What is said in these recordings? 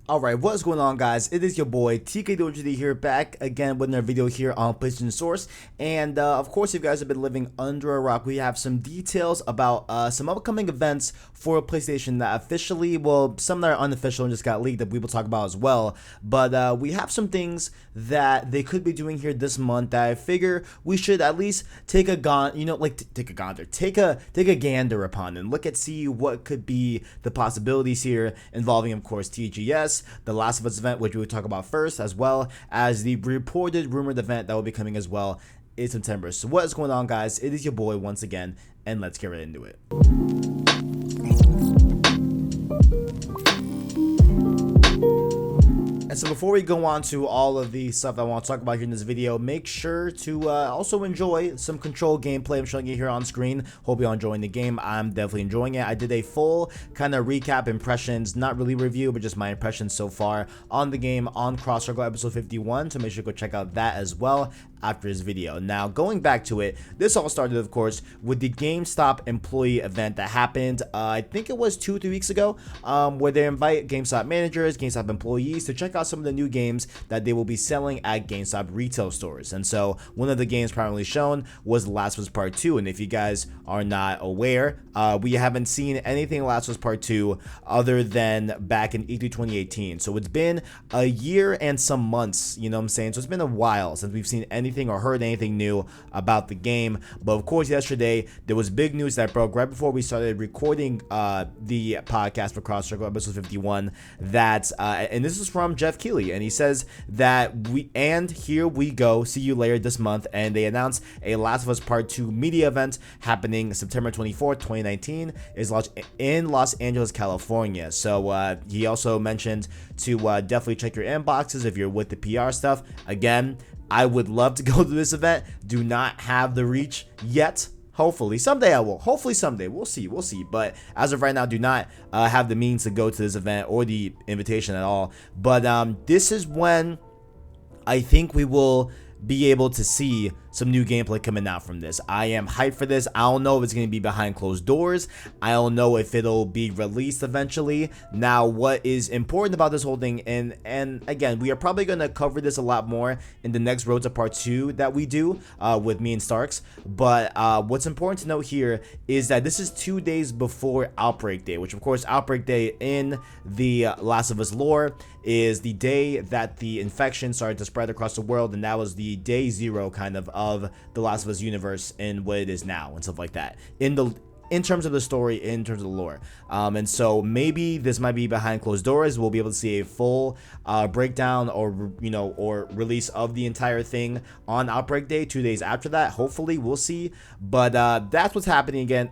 Alright, what's going on, guys? It is your boy TK here, back again with another video here on PlayStation Source. And of course, if you guys have been living under a rock, we have some details about some upcoming events for PlayStation that officially, well, some that are unofficial and just got leaked that we will talk about as well. But we have some things that they could be doing here this month that I figure we should at least take a gander upon and look at see what could be the possibilities here involving, of course, TGS, the Last of Us event, which we will talk about first, as well as the reported rumored event that will be coming as well in September. So what is going on, guys? It is your boy once again, and let's get right into it. And so before we go on to all of the stuff I want to talk about here in this video, make sure to also enjoy some Control gameplay I'm showing you here on screen. Hope you're enjoying the game. I'm definitely enjoying it. I did a full kind of recap impressions, not really review, but just my impressions so far on the game on Cross Circle episode 51, so make sure to go check out that as well after this video. Now, going back to it, this all started, of course, with the GameStop employee event that happened, I think it was 2 or 3 weeks ago, where they invite GameStop managers, GameStop employees to check out some of the new games that they will be selling at GameStop retail stores. And so one of the games primarily shown was The Last of Us Part 2. And if you guys are not aware, we haven't seen anything Last of Us Part 2 other than back in E3 2018. So it's been a year and some months, you know what I'm saying? So it's been a while since we've seen anything or heard anything new about the game. But of course, yesterday there was big news that broke right before we started recording the podcast for Cross Circle episode 51, that and this is from Jeff Keighley, and he says that here we go, see you later this month. And they announced a Last of Us Part 2 media event happening September 24th, 2019, is launched in Los Angeles, California. So he also mentioned to definitely check your inboxes if you're with the PR stuff. Again, I would love to go to this event. Do not have the reach yet. Hopefully someday I will. Hopefully someday. We'll see. But as of right now, do not have the means to go to this event or the invitation at all. But this is when I think we will be able to see some new gameplay coming out from this. I am hyped for this. I don't know if it's going to be behind closed doors. I don't know if it'll be released eventually. Now, what is important about this whole thing, and again, we are probably going to cover this a lot more in the next Road to Part 2 that we do with me and Starks, but what's important to note here is that this is 2 days before Outbreak Day, which of course Outbreak Day in the Last of Us lore is the day that the infection started to spread across the world, and that was the day zero kind of the Last of Us universe and what it is now and stuff like that in terms of the story, in terms of the lore. And so maybe this might be behind closed doors. We'll be able to see a full breakdown or release of the entire thing on Outbreak Day 2 days after that. Hopefully, we'll see. But that's what's happening again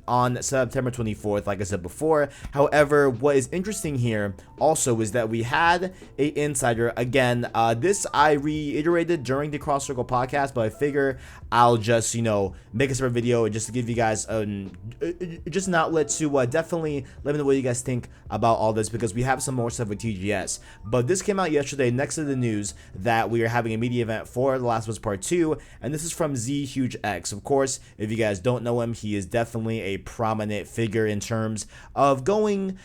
on September 24th, like I said before. However, what is interesting here also is that we had a insider. Again, this I reiterated during the Cross Circle podcast, but I figure I'll just, make a separate video just to give you guys just an outlet to definitely let me know what you guys think about all this, because we have some more stuff with TGS. But this came out yesterday next to the news that we are having a media event for The Last of Us Part 2, and this is from Z Huge X. Of course, if you guys don't know him, he is definitely a prominent figure in terms of going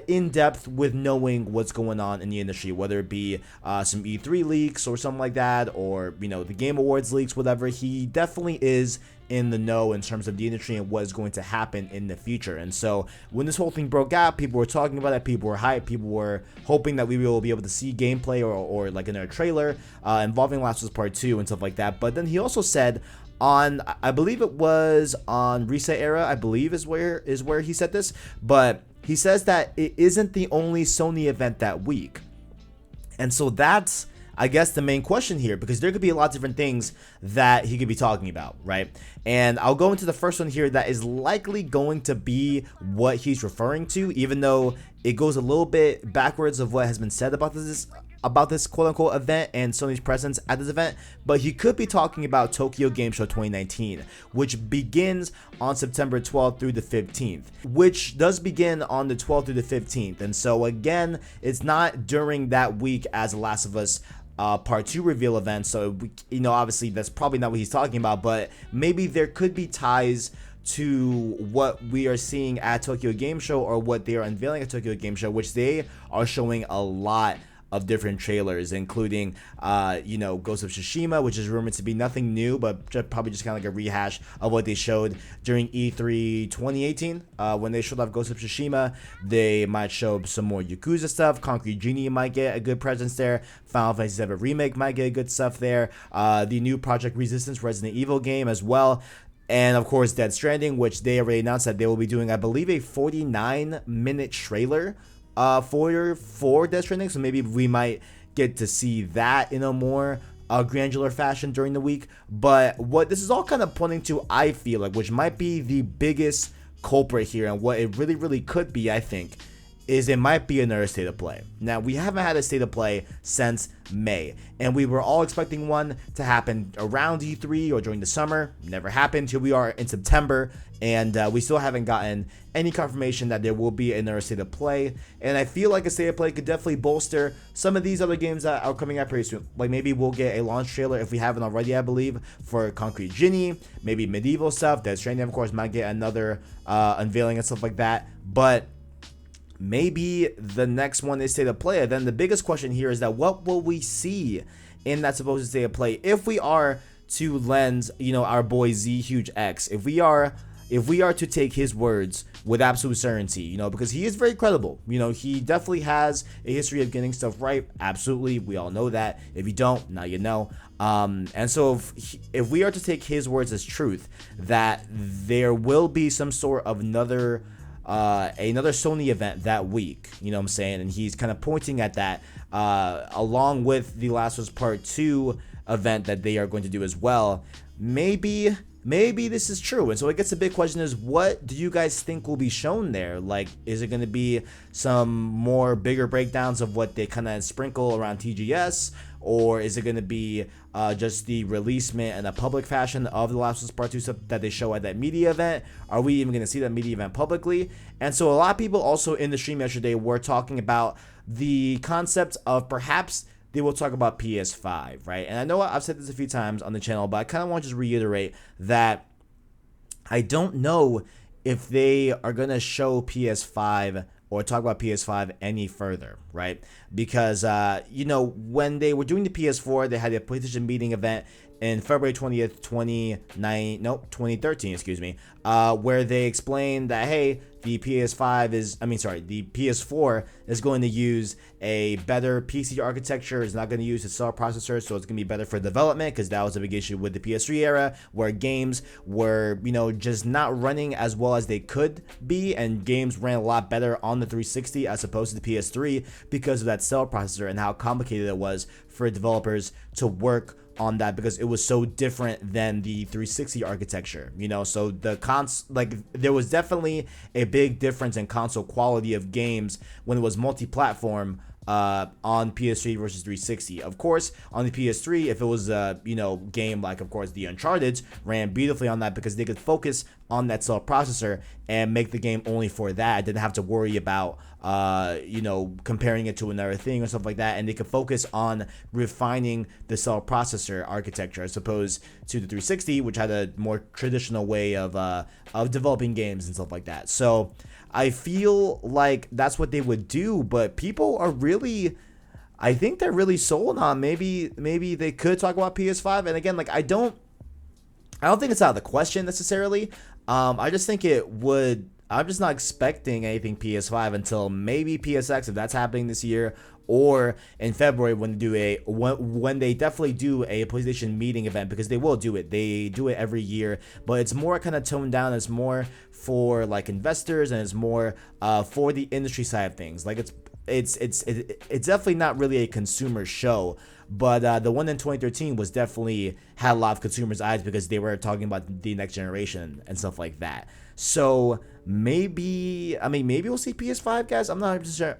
in depth with knowing what's going on in the industry, whether it be some E3 leaks or something like that, or the Game Awards leaks, whatever. He definitely is in the know in terms of the industry and what is going to happen in the future. And so when this whole thing broke out, people were talking about it, people were hyped, people were hoping that we will be able to see gameplay or like in a trailer involving Last of Us Part 2 and stuff like that. But then he also said on, I believe it was on Reset Era, I believe is where he said this, but he says that it isn't the only Sony event that week. And so that's, I guess, the main question here, because there could be a lot of different things that he could be talking about, right? And I'll go into the first one here that is likely going to be what he's referring to, even though it goes a little bit backwards of what has been said about this quote-unquote event and Sony's presence at this event. But he could be talking about Tokyo Game Show 2019, which begins on September 12th through the 15th, which does begin on the 12th through the 15th. And so again, it's not during that week as The Last of Us Part 2 reveal event, so obviously that's probably not what he's talking about, but maybe there could be ties to what we are seeing at Tokyo Game Show, or what they are unveiling at Tokyo Game Show, which they are showing a lot of different trailers, including Ghost of Tsushima, which is rumored to be nothing new, but probably just kind of like a rehash of what they showed during E3 2018. When they showed off Ghost of Tsushima, they might show some more Yakuza stuff. Concrete Genie might get a good presence there. Final Fantasy VII Remake might get good stuff there. The new Project Resistance Resident Evil game as well. And of course, Dead Stranding, which they already announced that they will be doing, I believe, a 49-minute trailer for Death Stranding, so maybe we might get to see that in a more granular fashion during the week. But what this is all kind of pointing to, I feel like, which might be the biggest culprit here, and what it really could be, I think, is it might be another State of Play. Now, we haven't had a State of Play since May, and we were all expecting one to happen around E3 or during the summer. Never happened. Here we are in September, and we still haven't gotten any confirmation that there will be another State of Play. And I feel like a State of Play could definitely bolster some of these other games that are coming out pretty soon. Like maybe we'll get a launch trailer, if we haven't already, I believe, for Concrete Genie, maybe Medieval stuff. Death Stranding, of course, might get another unveiling and stuff like that. But maybe the next one is State of Play. Then the biggest question here is that what will we see in that supposed State of Play if we are to lend, our boy Z Huge X, if we are to take his words with absolute certainty, because he is very credible. He definitely has a history of getting stuff right. Absolutely, we all know that. If you don't, now you know. And so if we are to take his words as truth, that there will be some sort of another Sony event that week, what I'm saying? And he's kind of pointing at that, along with the Last of Us Part 2 event that they are going to do as well. Maybe this is true. And so I guess the big question is, what do you guys think will be shown there? Like, is it going to be some more bigger breakdowns of what they kind of sprinkle around TGS? Or is it going to be just the releasement in a public fashion of The Last of Us Part 2 stuff that they show at that media event? Are we even going to see that media event publicly? And so a lot of people also in the stream yesterday were talking about the concept of perhaps they will talk about PS5, right? And I know I've said this a few times on the channel, but I kind of want to just reiterate that I don't know if they are going to show PS5 or talk about PS5 any further, right? Because, when they were doing the PS4, they had a PlayStation meeting event in February 20th, 2013, where they explained that, hey, the PS4 is going to use a better PC architecture. It's not going to use a cell processor, so it's going to be better for development, because that was a big issue with the PS3 era, where games were, just not running as well as they could be, and games ran a lot better on the 360 as opposed to the PS3 because of that cell processor and how complicated it was for developers to work on that, because it was so different than the 360 architecture, so there was definitely a big difference in console quality of games when it was multi-platform on PS3 versus 360. Of course, on the PS3, if it was a game like, of course, the Uncharted ran beautifully on that, because they could focus on that cell processor and make the game only for that. I didn't have to worry about comparing it to another thing or stuff like that, and they could focus on refining the cell processor architecture as opposed to the 360, which had a more traditional way of developing games and stuff like that. So I feel like that's what they would do, but people are really, I think they're really sold on maybe they could talk about PS5. And again, like, I don't think it's out of the question necessarily. I just think it would. I'm just not expecting anything PS5 until maybe PSX, if that's happening this year, or in February when they definitely do a PlayStation meeting event, because they will do it. They do it every year, but it's more kind of toned down. It's more for like investors, and it's more for the industry side of things. Like it's definitely not really a consumer show. But the one in 2013 was definitely had a lot of consumers' eyes, because they were talking about the next generation and stuff like that. So maybe we'll see PS5, guys. I'm not sure.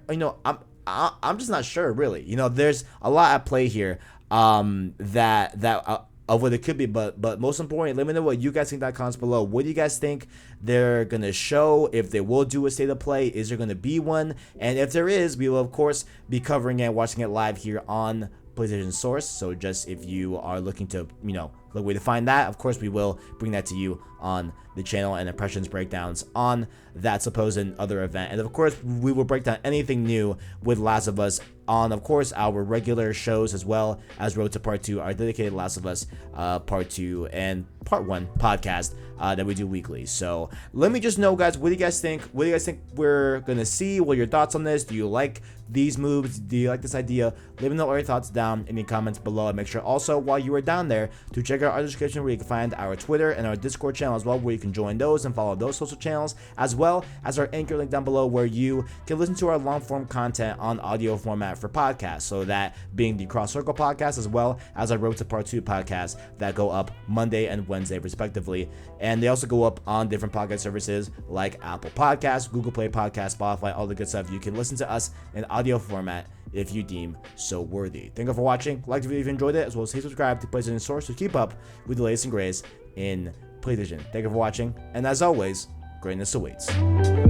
I'm just not sure, really. There's a lot at play here. That of what it could be, but most importantly, let me know what you guys think in the comments below. What do you guys think they're gonna show? If they will do a State of Play, is there gonna be one? And if there is, we will of course be covering it, watching it live here on PlayStation Source. So just if you are looking to, look way to find that, of course we will bring that to you on the channel, and impressions breakdowns on that supposed other event. And of course we will break down anything new with Last of Us on, of course, our regular shows, as well as Road to Part 2, our dedicated Last of Us Part 2 and Part 1 podcast that we do weekly. So let me just know, guys, what do you guys think? What do you guys think we're gonna see? What are your thoughts on this? Do you like these moves? Do you like this idea? Let me know all your thoughts down in the comments below, and make sure also, while you are down there, to check out our description where you can find our Twitter and our Discord channel as well, where you can join those and follow those social channels, as well as our Anchor link down below, where you can listen to our long form content on audio format for podcasts. So that being the Cross Circle podcast, as well as our Road to Part 2 podcast that go up Monday and Wednesday respectively. And they also go up on different podcast services like Apple Podcasts, Google Play Podcasts, Spotify, all the good stuff. You can listen to us in audio format if you deem so worthy. Thank you for watching. Like the video if you enjoyed it, as well as hit subscribe to PlayStation Source to keep up with the latest and greatest in PlayStation. Thank you for watching, and as always, greatness awaits.